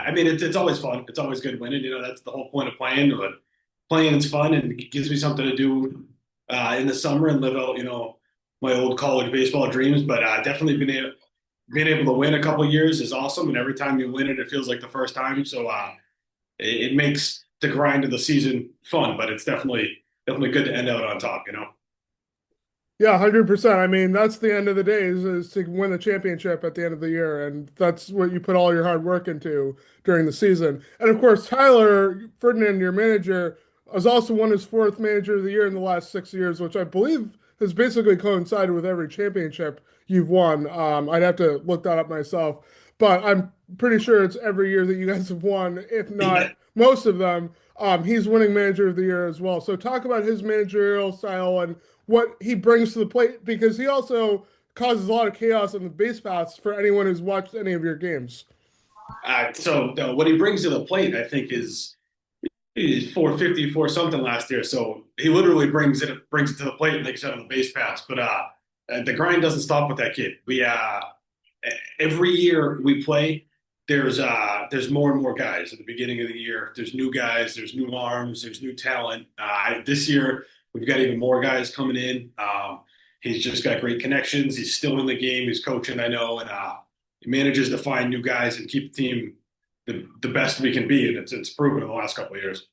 I mean, it's always fun. It's always good winning. That's the whole point of playing. But playing is fun and it gives me something to do in the summer and live out, my old college baseball dreams. But definitely being able to win a couple years is awesome. And every time you win it, it feels like the first time. So it makes the grind of the season fun. But it's definitely good to end out on top. Yeah, 100%. I mean, that's the end of the day is to win the championship at the end of the year. And that's what you put all your hard work into during the season. And of course, Tyler Ferdinand, your manager, has also won his fourth manager of the year in the last 6 years, which I believe has basically coincided with every championship you've won. I'd have to look that up myself, but I'm pretty sure it's every year that you guys have won, if Yeah. not most of them. He's winning manager of the year as well. So talk about his managerial style and what he brings to the plate because he also causes a lot of chaos on the base paths for anyone who's watched any of your games. So what he brings to the plate, I think, is 450 for something last year. So he literally brings it to the plate, like you said, on the base paths. But the grind doesn't stop with that kid. We every year we play, there's more and more guys at the beginning of the year. There's new guys, there's new arms, there's new talent. This year we've got even more guys coming in. He's just got great connections. He's still in the game. He's coaching, I know, and he manages to find new guys and keep the team the best we can be, and it's proven in the last couple of years.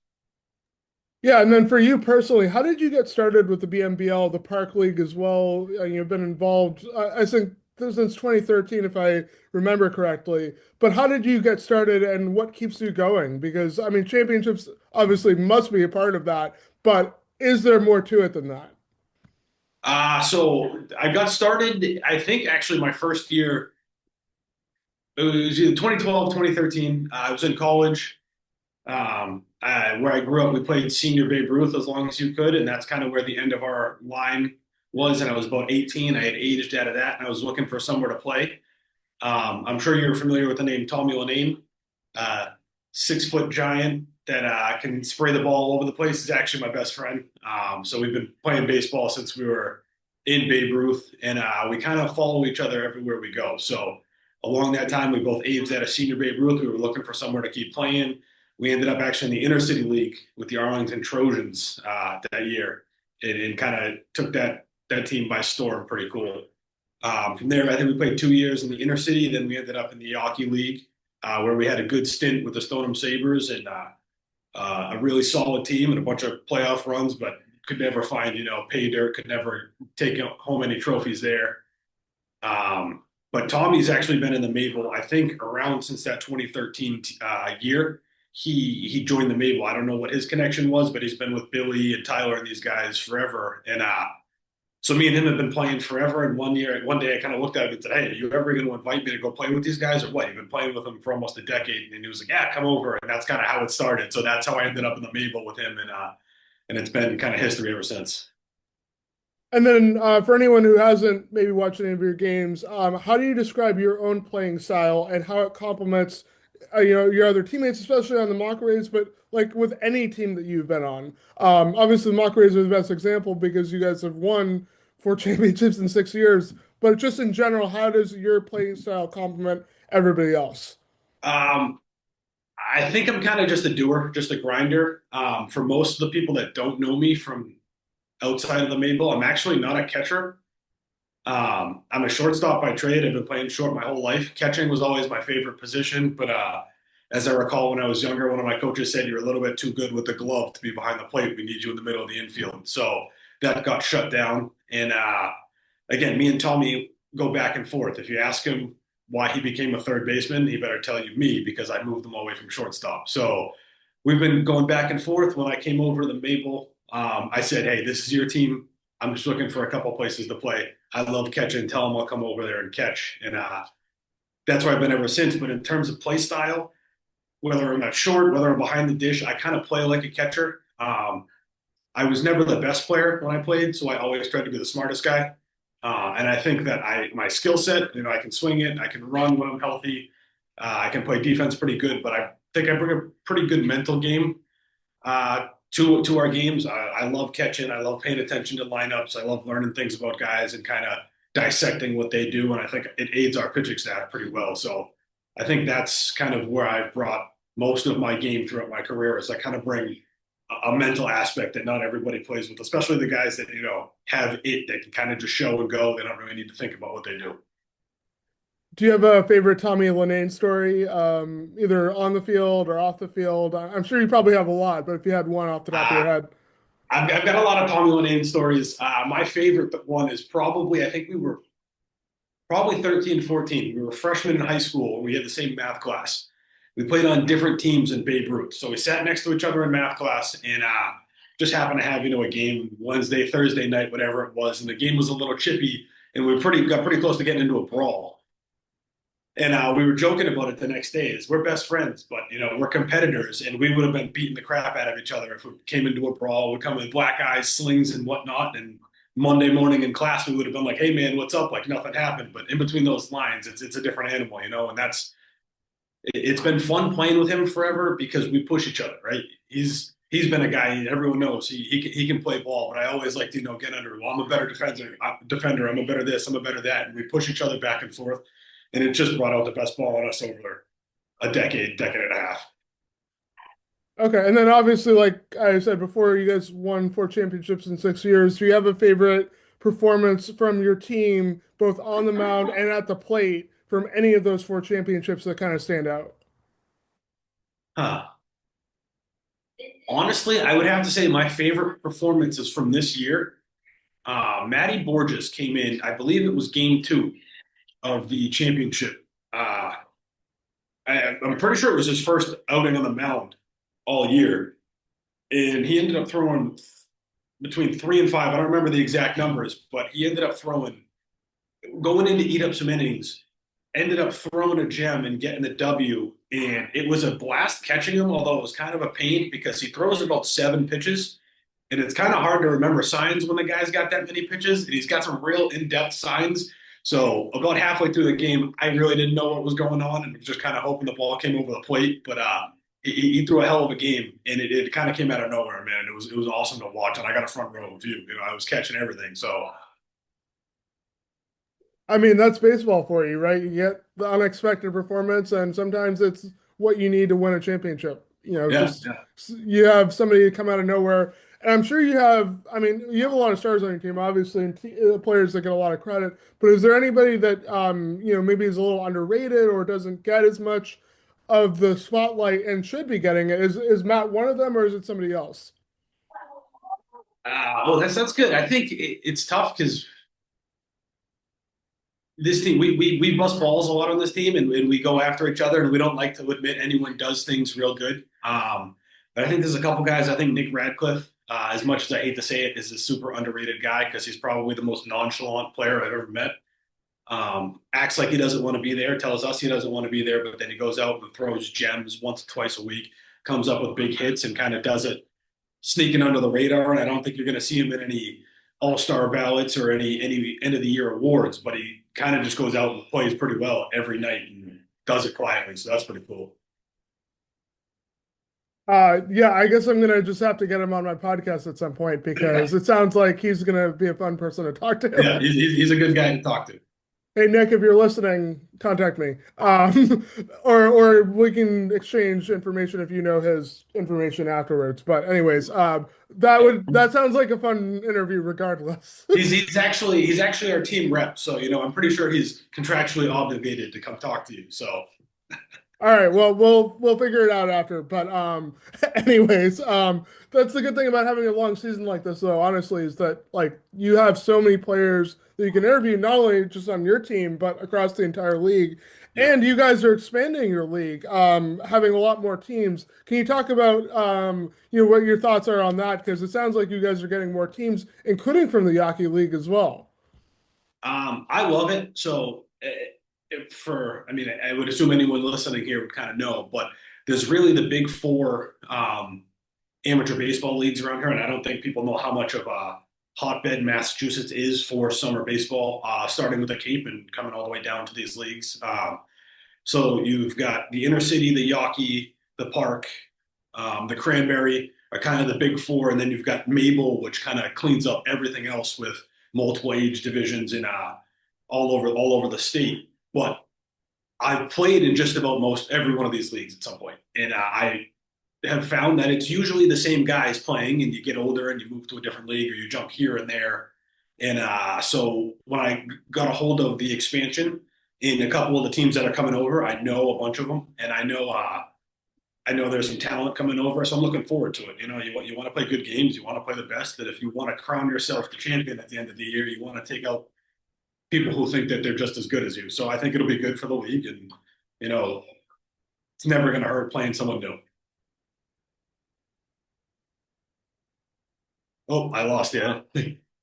Yeah, and then for you personally, how did you get started with the BMBL, the Park League as well? You've been involved, I think, since 2013, if I remember correctly. But how did you get started and what keeps you going? Because, I mean, championships obviously must be a part of that, but is there more to it than that? So I got started, I think actually my first year, it was either 2012, 2013. I was in college. Where I grew up, we played senior Babe Ruth as long as you could, and that's kind of where the end of our line was. And I was about 18. I had aged out of that, and I was looking for somewhere to play. I'm sure you're familiar with the name Tommy Lanane, uh, 6 foot giant that can spray the ball all over the place. Is actually my best friend. So we've been playing baseball since we were in Babe Ruth, and we kind of follow each other everywhere we go. So along that time, we both aged out of senior Babe Ruth. We were looking for somewhere to keep playing. We ended up actually in the intercity league with the Arlington Trojans that year, and kind of took that team by storm. Pretty cool. From there, I think we played 2 years in the inner city. Then we ended up in the Yawkey League, where we had a good stint with the Stoneham Sabres and a really solid team and a bunch of playoff runs, but could never find, pay dirt, could never take home any trophies there. But Tommy's actually been in the Maple, I think, around since that 2013 year. He joined the Maple. I don't know what his connection was, but he's been with Billy and Tyler and these guys forever. And so me and him have been playing forever. And one day I kind of looked at him and said, "Hey, are you ever going to invite me to go play with these guys or what? You've been playing with them for almost a decade." And he was like, "Yeah, come over." And that's kind of how it started. So that's how I ended up in the Maple with him. And it's been kind of history ever since. And then for anyone who hasn't maybe watched any of your games, how do you describe your own playing style and how it complements, your other teammates, especially on the Mocka Rays, but like with any team that you've been on? Obviously, the Mocka Rays are the best example because you guys have won four championships in 6 years. But just in general, how does your playing style complement everybody else? Um, I think I'm kind of just a doer, just a grinder. For most of the people that don't know me from outside of the Maple, I'm actually not a catcher. I'm a shortstop by trade. I've been playing short my whole life. Catching was always my favorite position, but as I recall, when I was younger, one of my coaches said you're a little bit too good with the glove to be behind the plate. We need you in the middle of the infield. So that got shut down. And again, me and Tommy go back and forth. If you ask him why he became a third baseman, he better tell you me because I moved him away from shortstop. So we've been going back and forth. When I came over to the Maple, I said, "Hey, this is your team. I'm just looking for a couple places to play. I love catching. Tell them I'll come over there and catch." And that's where I've been ever since. But in terms of play style, whether I'm at short, whether I'm behind the dish, I kind of play like a catcher. I was never the best player when I played, so I always tried to be the smartest guy. And I think that my skill set, I can swing it, I can run when I'm healthy, I can play defense pretty good, but I think I bring a pretty good mental game to our games. I love catching. I love paying attention to lineups. I love learning things about guys and kind of dissecting what they do. And I think it aids our pitching staff pretty well. So I think that's kind of where I've brought most of my game throughout my career is I kind of bring a mental aspect that not everybody plays with, especially the guys that, have it that can kind of just show and go. They don't really need to think about what they do. Do you have a favorite Tommy Linane story, either on the field or off the field? I'm sure you probably have a lot, but if you had one off the top of your Uh, head. I've got a lot of Tommy Linane stories. My favorite one is probably, I think we were probably 13, 14. We were freshmen in high school and we had the same math class. We played on different teams in Babe Ruth. So we sat next to each other in math class and just happened to have, a game Wednesday, Thursday night, whatever it was. And the game was a little chippy and we got pretty close to getting into a brawl. And we were joking about it the next day. Is we're best friends, but we're competitors, and we would have been beating the crap out of each other if we came into a brawl. We'd come with black eyes, slings, and whatnot. And Monday morning in class, we would have been like, "Hey, man, what's up?" Like nothing happened. But in between those lines, it's a different animal, And it's been fun playing with him forever because we push each other, right? He's been a guy everyone knows he can play ball, but I always like to get under. Well, I'm a better defender. I'm a better this. I'm a better that, and we push each other back and forth, and it just brought out the best ball in us over a decade and a half. Okay, and then obviously, like I said before, you guys won 4 championships in 6 years. Do you have a favorite performance from your team, both on the mound and at the plate, from any of those 4 championships that kind of stand out? Huh. Honestly, I would have to say my favorite performances from this year. Matty Borges came in, I believe it was game 2 of the championship. I'm pretty sure it was his first outing on the mound all year, and he ended up throwing between 3 and 5. I don't remember the exact numbers, but he ended up throwing, going in to eat up some innings, ended up throwing a gem and getting the W. And it was a blast catching him, although it was kind of a pain because he throws about 7 pitches. And it's kind of hard to remember signs when the guy's got that many pitches. And he's got some real in-depth signs. So about halfway through the game, I really didn't know what was going on and was just kind of hoping the ball came over the plate. But he threw a hell of a game, and it kind of came out of nowhere, man. It was awesome to watch, and I got a front row view. I was catching everything. So I mean, that's baseball for you, right? You get the unexpected performance, and sometimes it's what you need to win a championship. yeah, Just yeah. you have somebody come out of nowhere. And I'm sure you have, I mean, you have a lot of stars on your team, obviously, and players that get a lot of credit. But is there anybody that, maybe is a little underrated or doesn't get as much of the spotlight and should be getting it? Is Matt one of them, or is it somebody else? Well, that's good. I think it's tough because this team we bust balls a lot on this team and we go after each other and we don't like to admit anyone does things real good. But I think there's a couple guys. I think Nick Radcliffe, as much as I hate to say it, is a super underrated guy because he's probably the most nonchalant player I've ever met. Acts like he doesn't want to be there, tells us he doesn't want to be there, but then he goes out and throws gems once or twice a week, comes up with big hits and kind of does it sneaking under the radar. And I don't think you're going to see him in any all-star ballots or any end of the year awards, but he kind of just goes out and plays pretty well every night and does it quietly. So that's pretty cool. Yeah, I guess I'm gonna just have to get him on my podcast at some point because it sounds like he's gonna be a fun person to talk Yeah, to. he's a good guy to talk to. Hey Nick, if you're listening, contact me. Or we can exchange information if you know his information afterwards. But anyways, that sounds like a fun interview regardless. He's actually our team rep, so I'm pretty sure he's contractually obligated to come talk to you. So All right, well, we'll figure it out after. But anyways, that's the good thing about having a long season like this, though. Honestly, is that like you have so many players that you can interview, not only just on your team but across the entire league. yeah. And you guys are expanding your league, having a lot more teams. Can you talk about what your thoughts are on that? Because it sounds like you guys are getting more teams, including from the Yaki League as well. I love it. So I mean, I would assume anyone listening here would kind of know, but there's really the big four amateur baseball leagues around here, and I don't think people know how much of a hotbed Massachusetts is for summer baseball, starting with the Cape and coming all the way down to these leagues. So you've got the inner city, the Yawkey, the Park, the Cranberry are kind of the big four, and then you've got Mabel, which kind of cleans up everything else with multiple age divisions in all over the state. But I've played in just about most every one of these leagues at some point, and I have found that it's usually the same guys playing, and you get older and you move to a different league or you jump here and there. And so when I got a hold of the expansion in a couple of the teams that are coming over, I know a bunch of them, and I know there's some talent coming over, so I'm looking forward to it. You want to play good games, you want to play the best. That if you want to crown yourself the champion at the end of the year, you want to take out people who think that they're just as good as you. So I think it'll be good for the league, and you know, it's never going to hurt playing someone new. Oh, I lost you.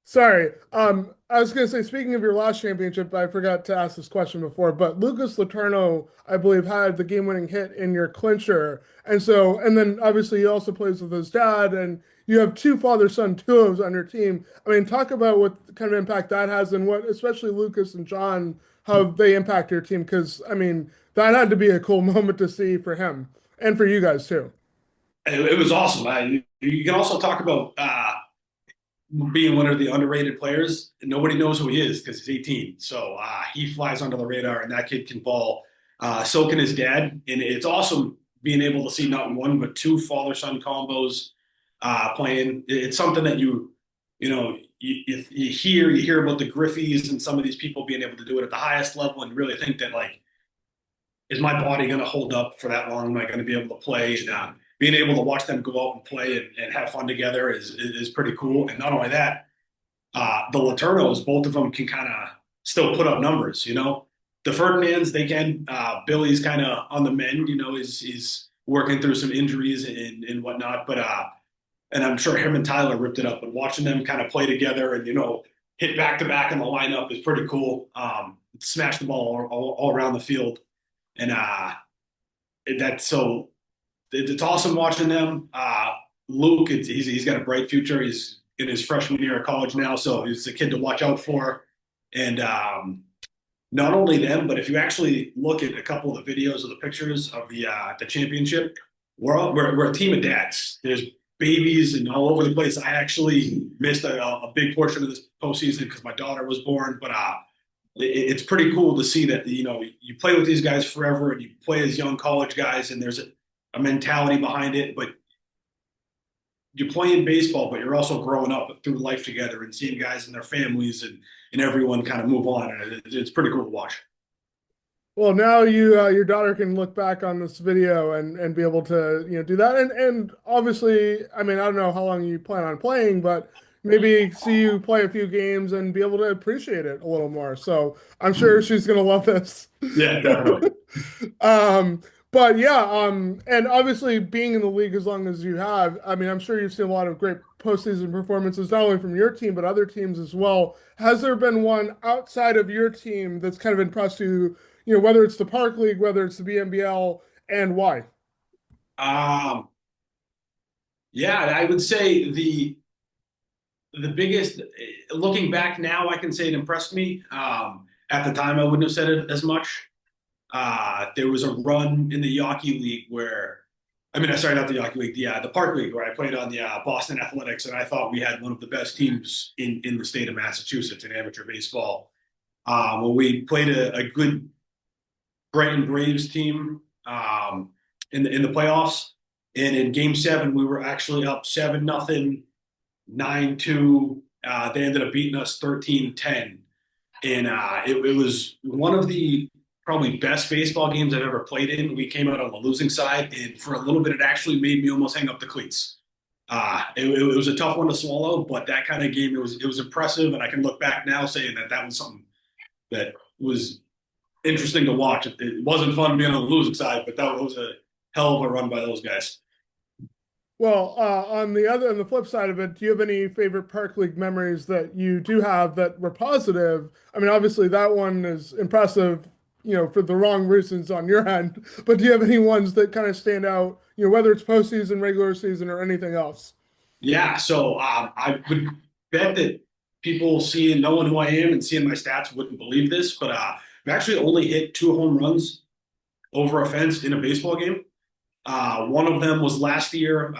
Sorry. I was going to say, speaking of your last championship, I forgot to ask this question before, but Lucas Laterno, I believe, had the game-winning hit in your clincher, and so, and then obviously he also plays with his dad, and you have two father-son duos on your team. I mean, talk about what kind of impact that has, and what, especially Lucas and John, how they impact your team, because I mean, that had to be a cool moment to see for him and for you guys too. It was awesome. You can also talk about being one of the underrated players. Nobody knows who he is because he's 18. So he flies under the radar, and that kid can ball. So can his dad, and it's awesome being able to see not one but two father-son combos playing. It's something that you hear about the Griffies and some of these people being able to do it at the highest level, and really think that like, is my body going to hold up for that long? Am I going to be able to play? And, being able to watch them go out and play and have fun together is pretty cool. And not only that, the Laternos, both of them can kind of still put up numbers. The Ferdinands, they can. Billy's kind of on the mend. He's working through some injuries and whatnot. But and I'm sure him and Tyler ripped it up. But watching them kind of play together and hit back to back in the lineup is pretty cool. Smash the ball all around the field, and that's so it's awesome watching them. Luke, he's got a bright future. He's in his freshman year of college now, so he's a kid to watch out for. And not only them, but if you actually look at a couple of the videos of the pictures of the championship, we're a team of dads. There's babies and all over the place. I actually missed a big portion of this postseason because my daughter was born, but it's pretty cool to see that you play with these guys forever and you play as young college guys, and there's a mentality behind it, but you're playing baseball, but you're also growing up through life together and seeing guys and their families and everyone kind of move on. And it's pretty cool to watch. Well, now your daughter can look back on this video and be able to do that, and obviously, I mean, I don't know how long you plan on playing, but maybe see you play a few games and be able to appreciate it a little more. So I'm sure she's gonna love this. Yeah, definitely. um, but yeah, and obviously being in the league as long as you have, I mean, I'm sure you've seen a lot of great postseason performances, not only from your team but other teams as well. Has there been one outside of your team that's kind of impressed you? Whether it's the Park League, whether it's the BNBL, and why? Um, yeah, I would say the biggest, looking back now, I can say it impressed me. At the time, I wouldn't have said it as much. There was a run in the Yawkey League where, I mean, sorry, not the Yawkey League, the Park League, where I played on the Boston Athletics, and I thought we had one of the best teams in the state of Massachusetts in amateur baseball. When we played a good Brighton Braves team in the playoffs, and in Game 7 we were actually up 7-0, 9-2. They ended up beating us 13-10, and it was one of the probably best baseball games I've ever played in. We came out on the losing side, and for a little bit, it actually made me almost hang up the cleats. It was a tough one to swallow, but that kind of game, it was impressive, and I can look back now saying that was something that was interesting to watch. It wasn't fun being on the losing side, but that was a hell of a run by those guys. Well, on the flip side of it, do you have any favorite Park League memories that you do have that were positive? I mean, obviously that one is impressive, for the wrong reasons on your end. But do you have any ones that kind of stand out? Whether it's postseason, regular season, or anything else? Yeah, so I would bet that people seeing knowing who I am and seeing my stats wouldn't believe this, but I've actually only hit 2 home runs over a fence in a baseball game. One of them was last year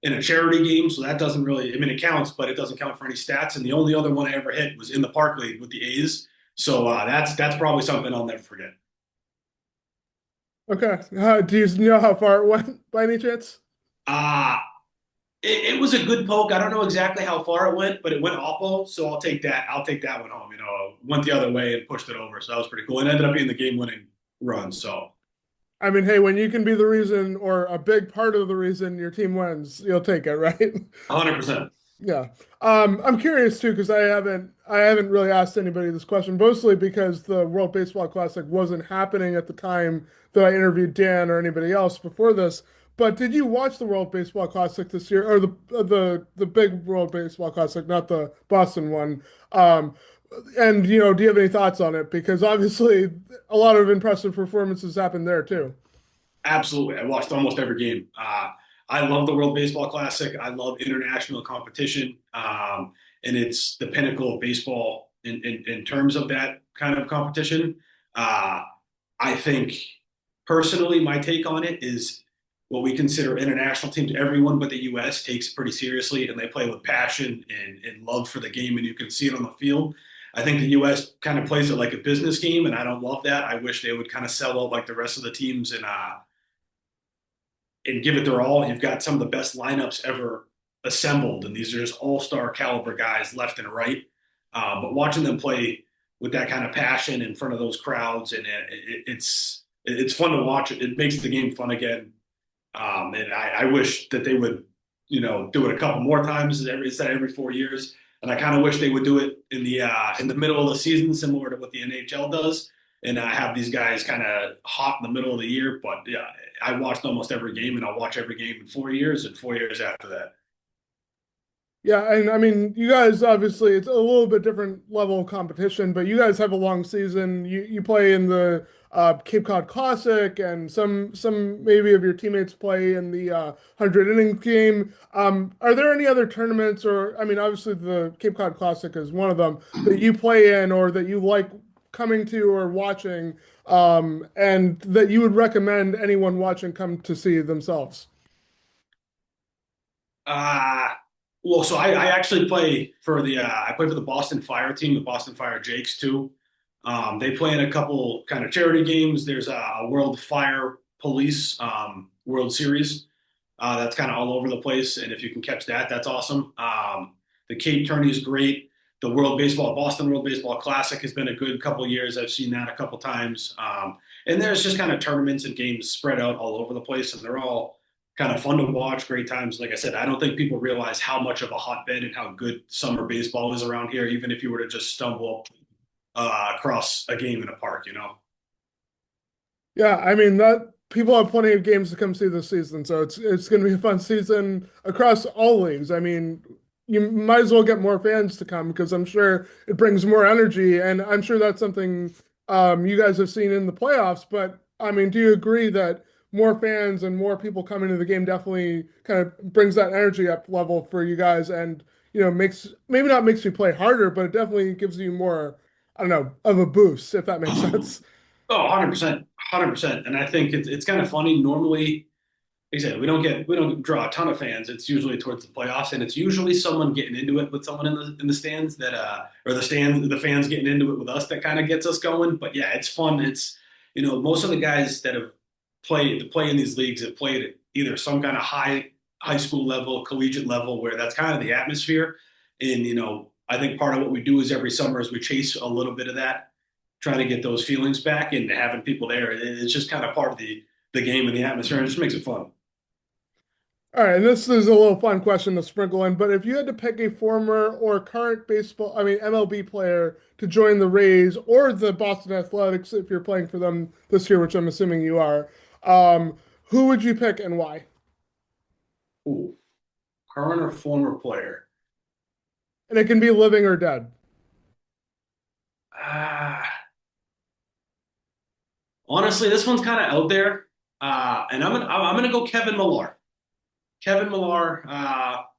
in a charity game, so that doesn't really, I mean, it counts, but it doesn't count for any stats. And the only other one I ever hit was in the Park League with the A's. So that's probably something I'll never forget. Okay. Do you know how far it went by any chance? Uh, it was a good poke. I don't know exactly how far it went, but it went awful. So I'll take that. I'll take that one home. Went the other way and pushed it over. So that was pretty cool. It ended up being the game-winning run. So I mean, hey, when you can be the reason or a big part of the reason your team wins, you'll take it, right? 100%. Yeah. I'm curious too because I haven't really asked anybody this question, mostly because the World Baseball Classic wasn't happening at the time that I interviewed Dan or anybody else before this. But did you watch the World Baseball Classic this year, or the big World Baseball Classic, not the Boston one? Um, and do you have any thoughts on it? Because obviously, a lot of impressive performances happened there too. Absolutely. I watched almost every game. I love the World Baseball Classic. I love international competition. And it's the pinnacle of baseball in terms of that kind of competition. Uh, I think personally, my take on it is what we consider international teams. Everyone but the U.S. takes it pretty seriously, and they play with passion and love for the game, and you can see it on the field. I think the U.S. kind of plays it like a business game, and I don't love that. I wish they would kind of sell out like the rest of the teams and give it their all. You've got some of the best lineups ever assembled, and these are just all-star caliber guys left and right. But watching them play with that kind of passion in front of those crowds, and it's fun to watch. It makes the game fun again. And I wish that they would, do it a couple more times instead of every 4 years. And I kind of wish they would do it in the middle of the season, similar to what the NHL does, and have these guys kind of hot in the middle of the year. But yeah, I watched almost every game, and I'll watch every game in 4 years and 4 years after that. Yeah, and I mean, you guys obviously it's a little bit different level of competition, but you guys have a long season. You play in the Cape Cod Classic, and some maybe of your teammates play in the 100 innings game. Are there any other tournaments, or I mean, obviously the Cape Cod Classic is one of them that you play in, or that you like coming to or watching, and that you would recommend anyone watching come to see themselves? Uh, well, so I actually play for I play for the Boston Fire team, the Boston Fire Jakes too. They play in a couple kind of charity games. There's a World Fire Police World Series that's kind of all over the place, and if you can catch that, that's awesome. The Cape Tourney is great. The Boston World Baseball Classic has been a good couple of years. I've seen that a couple times. And there's just kind of tournaments and games spread out all over the place, and they're all kind of fun to watch, great times. Like I said, I don't think people realize how much of a hotbed and how good summer baseball is around here, even if you were to just stumble across a game in a park. Yeah, I mean that people have plenty of games to come see this season, so it's going to be a fun season across all leagues. I mean, you might as well get more fans to come because I'm sure it brings more energy, and I'm sure that's something you guys have seen in the playoffs. But I mean, do you agree that more fans and more people coming to the game definitely kind of brings that energy up level for you guys, and makes maybe not makes you play harder, but it definitely gives you more, I don't know, of a boost if that makes sense. Oh, 100%, 100%. And I think it's kind of funny. Normally, like I said, we don't draw a ton of fans. It's usually towards the playoffs, and it's usually someone getting into it with someone in the stands or the fans getting into it with us that kind of gets us going. But yeah, it's fun. It's most of the guys that have play in these leagues have played at either some kind of high school level, collegiate level, where that's kind of the atmosphere. And I think part of what we do is every summer is we chase a little bit of that, trying to get those feelings back, and having people there. It's just kind of part of the game and the atmosphere, and it just makes it fun. All right, and this is a little fun question to sprinkle in, but if you had to pick a former or current I mean MLB player to join the Rays or the Boston Athletics if you're playing for them this year, which I'm assuming you are, who would you pick and why? Ooh, current or former player? And it can be living or dead. Ah, honestly, this one's kind of out there, and I'm gonna go Kevin Millar. Kevin Millar,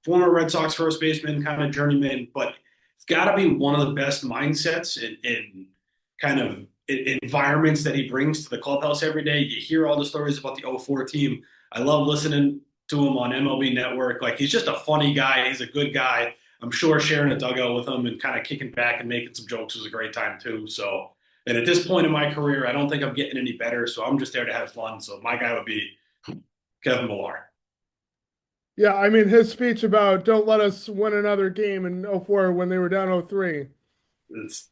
former Red Sox first baseman, kind of journeyman, but it's got to be one of the best mindsets in kind of environments that he brings to the clubhouse every day. You hear all the stories about the '04 team. I love listening to him on MLB Network. Like he's just a funny guy. He's a good guy. I'm sure sharing a dugout with him and kind of kicking back and making some jokes was a great time too. So And at this point in my career, I don't think I'm getting any better. So I'm just there to have fun. So my guy would be Kevin Millar. Yeah, I mean his speech about don't let us win another game in '04 when they were down 0-3. It's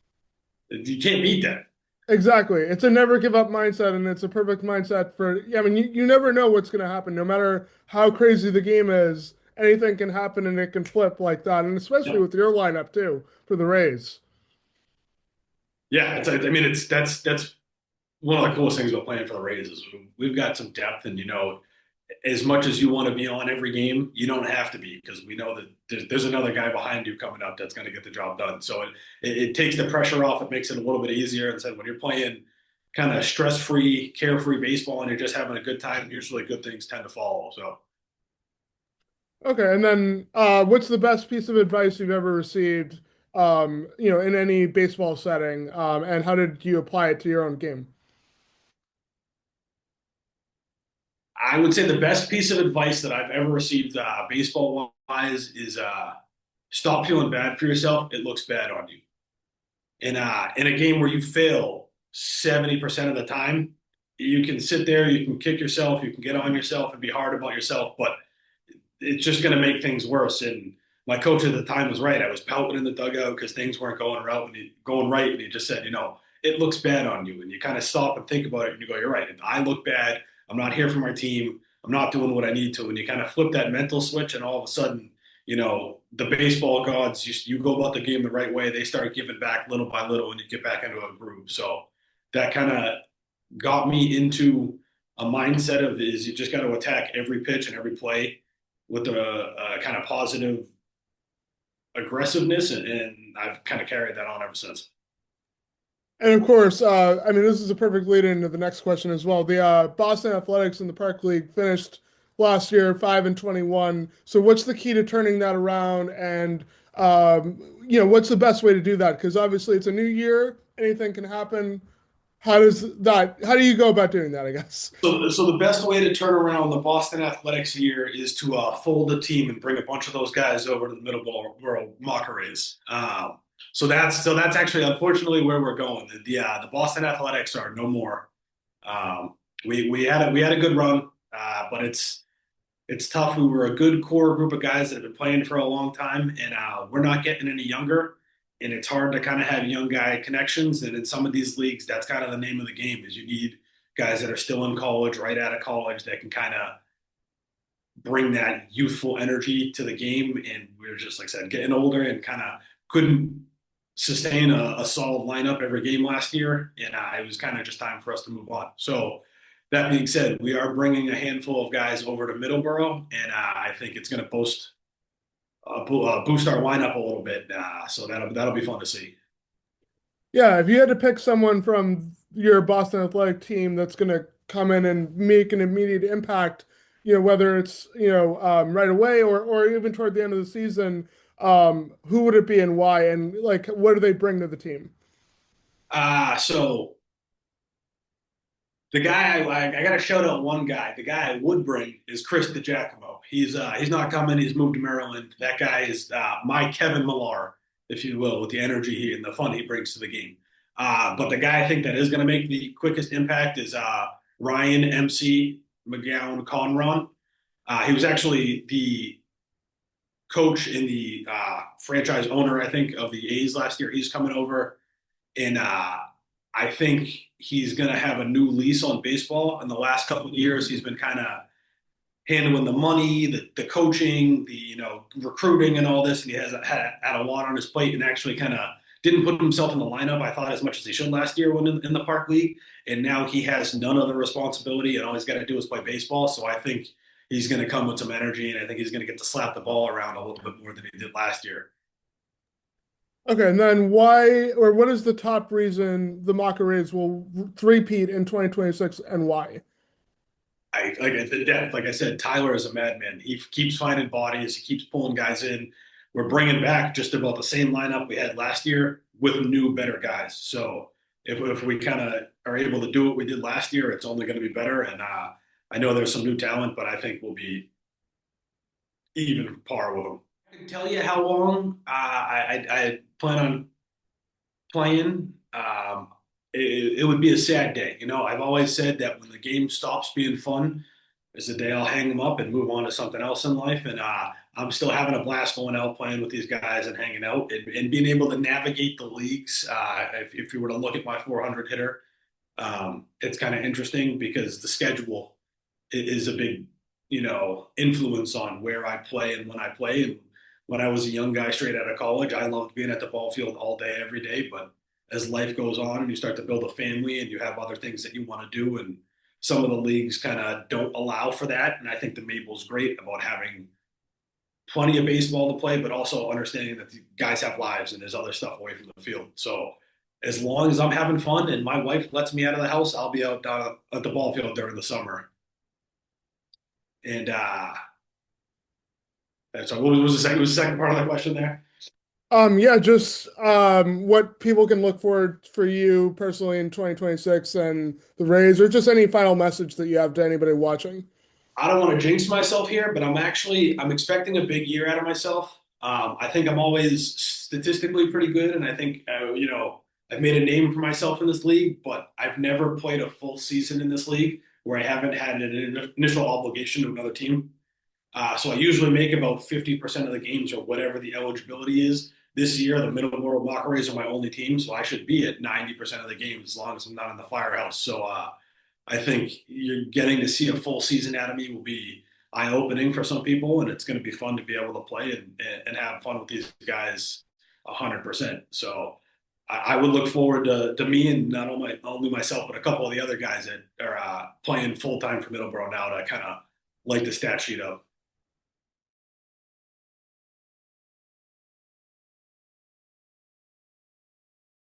you can't beat that. Exactly. It's a never give up mindset, and it's a perfect mindset for, yeah, I mean, you never know what's going to happen. No matter how crazy the game is, anything can happen and it can flip like that. And especially Yep. with your lineup, too, for the Rays. Yeah, I mean, that's one of the coolest things about playing for the Rays is we've got some depth, and as much as you want to be on every game, you don't have to be because we know that there's another guy behind you coming up that's going to get the job done. So it takes the pressure off. It makes it a little bit easier. And so when you're playing kind of stress-free, carefree baseball and you're just having a good time, usually good things tend to follow. So Okay. And then what's the best piece of advice you've ever received, in any baseball setting? And how did you apply it to your own game? I would say the best piece of advice that I've ever received baseball wise is stop feeling bad for yourself. It looks bad on you. In a game where you fail 70% of the time, you can sit there, you can kick yourself, you can get on yourself and be hard about yourself, but it's just going to make things worse. And my coach at the time was right. I was pouting in the dugout because things weren't going right, and he just said, it looks bad on you. And you kind of stop and think about it, and you go, you're right. I look bad. I'm not here for my team. I'm not doing what I need to. And you kind of flip that mental switch, and all of a sudden, the baseball gods, you go about the game the right way. They start giving back little by little, and you get back into a groove. So that kind of got me into a mindset of is you just got to attack every pitch and every play with a kind of positive aggressiveness, and I've kind of carried that on ever since. And of course, I mean, this is a perfect lead into the next question as well. The Boston Athletics in the Park League finished last year 5-21. So, what's the key to turning that around? And what's the best way to do that? Because obviously, it's a new year; anything can happen. How does that? How do you go about doing that? I guess. So the best way to turn around the Boston Athletics year is to fold the team and bring a bunch of those guys over to the Middleboro Mocka Rays. So that's actually unfortunately where we're going. The Boston Athletics are no more. We had a good run, but it's tough. We were a good core group of guys that have been playing for a long time, and we're not getting any younger. And it's hard to kind of have young guy connections. And in some of these leagues, that's kind of the name of the game is you need guys that are still in college, right out of college, that can kind of bring that youthful energy to the game. And we are just, like I said, getting older and kind of couldn't sustain a solid lineup every game last year. And it was kind of just time for us to move on. So that being said, we are bringing a handful of guys over to Middleborough, and I think it's going to boost our lineup a little bit. So that'll be fun to see. Yeah, if you had to pick someone from your Boston Athletic team that's going to come in and make an immediate impact, whether it's right away or even toward the end of the season, who would it be and why? And like, what do they bring to the team? So the guy I got to shout out one guy. The guy I would bring is Chris DiGiacomo. He's not coming. He's moved to Maryland. That guy is my Kevin Millar, if you will, with the energy and the fun he brings to the game. But the guy I think that is going to make the quickest impact is Ryan MC McGowan Conron. He was actually the coach and the franchise owner, I think, of the A's last year. He's coming over, and I think he's going to have a new lease on baseball. In the last couple of years, he's been kind of handling the money, the coaching, the recruiting, and all this, and he has had a lot on his plate, and actually kind of didn't put himself in the lineup. I thought as much as he should last year when in the Park League, and now he has none of the responsibility, and all he's got to do is play baseball. So I think he's going to come with some energy, and I think he's going to get to slap the ball around a little bit more than he did last year. Okay, and then why or what is the top reason the Mocka Rays will three-peat in 2026 and why? At the depth, like I said, Tyler is a madman. He keeps finding bodies. He keeps pulling guys in. We're bringing back just about the same lineup we had last year with new, better guys. So if we kind of are able to do what we did last year, it's only going to be better. And I know there's some new talent, but I think we'll be even par with them. I can tell you how long I plan on playing. it would be a sad day. I've always said that when the game stops being fun is the day I'll hang them up and move on to something else in life. And I'm still having a blast going out playing with these guys and hanging out and being able to navigate the leagues. If you were to look at my 400 hitter, it's kind of interesting because the schedule is a big, influence on where I play and when I play. And when I was a young guy straight out of college, I loved being at the ball field all day, every day. But as life goes on and you start to build a family and you have other things that you want to do, and some of the leagues kind of don't allow for that. And I think the Maple's great about having plenty of baseball to play, but also understanding that the guys have lives and there's other stuff away from the field. So as long as I'm having fun and my wife lets me out of the house, I'll be out at the ball field during the summer. And so what was the second? Was the second part of the question there? Yeah, just what people can look for you personally in 2026 and the Rays, or just any final message that you have to anybody watching. I don't want to jinx myself here, but I'm expecting a big year out of myself. I think I'm always statistically pretty good, and I think I've made a name for myself in this league. But I've never played a full season in this league where I haven't had an initial obligation to another team. So I usually make about 50% of the games or whatever the eligibility is. This year, the Middleboro Mocka Rays are my only team, so I should be at 90% of the games as long as I'm not in the firehouse. So I think you're getting to see a full season out of me will be eye-opening for some people, and it's going to be fun to be able to play and have fun with these guys 100%. So I would look forward to me and not only myself, but a couple of the other guys that are playing full time for Middleborough now to kind of light the stat sheet up.